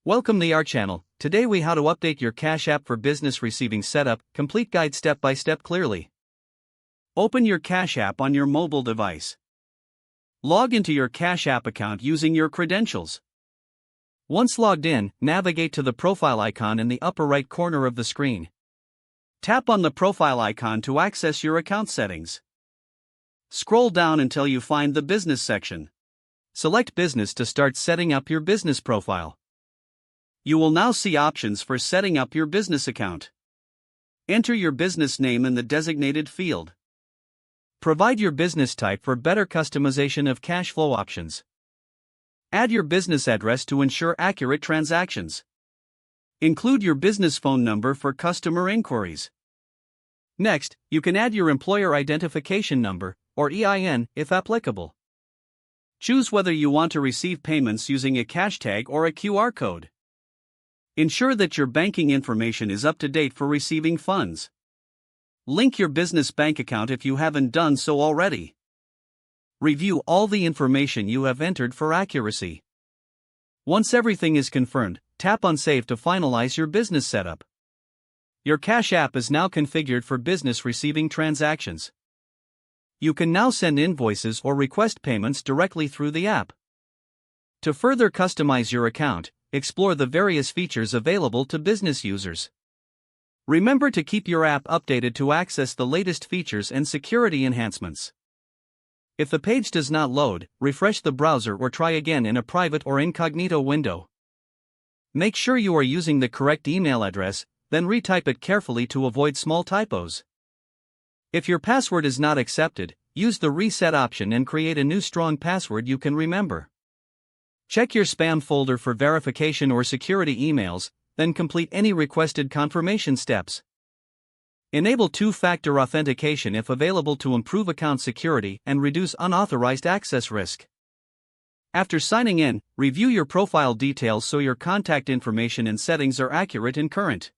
Welcome to our channel. Today we how to update your Cash App for business receiving setup, complete guide step by step clearly. Open your Cash App on your mobile device. Log into your Cash App account using your credentials. Once logged in, navigate to the profile icon in the upper right corner of the screen. Tap on the profile icon to access your account settings. Scroll down until you find the business section. Select business to start setting up your business profile. You will now see options for setting up your business account. Enter your business name in the designated field. Provide your business type for better customization of cash flow options. Add your business address to ensure accurate transactions. Include your business phone number for customer inquiries. Next, you can add your employer identification number, or EIN, if applicable. Choose whether you want to receive payments using a cash tag or a QR code. Ensure that your banking information is up to date for receiving funds. Link your business bank account if you haven't done so already. Review all the information you have entered for accuracy. Once everything is confirmed, tap on Save to finalize your business setup. Your Cash App is now configured for business receiving transactions. You can now send invoices or request payments directly through the app. To further customize your account, explore the various features available to business users. Remember to keep your app updated to access the latest features and security enhancements. If the page does not load, refresh the browser or try again in a private or incognito window. Make sure you are using the correct email address, then retype it carefully to avoid small typos. If your password is not accepted, use the reset option and create a new strong password you can remember. Check your spam folder for verification or security emails, then complete any requested confirmation steps. Enable two-factor authentication if available to improve account security and reduce unauthorized access risk. After signing in, review your profile details so your contact information and settings are accurate and current.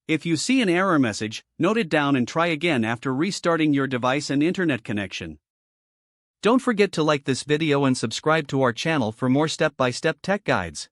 If you see an error message, note it down and try again after restarting your device and internet connection. Don't forget to like this video and subscribe to our channel for more step-by-step tech guides.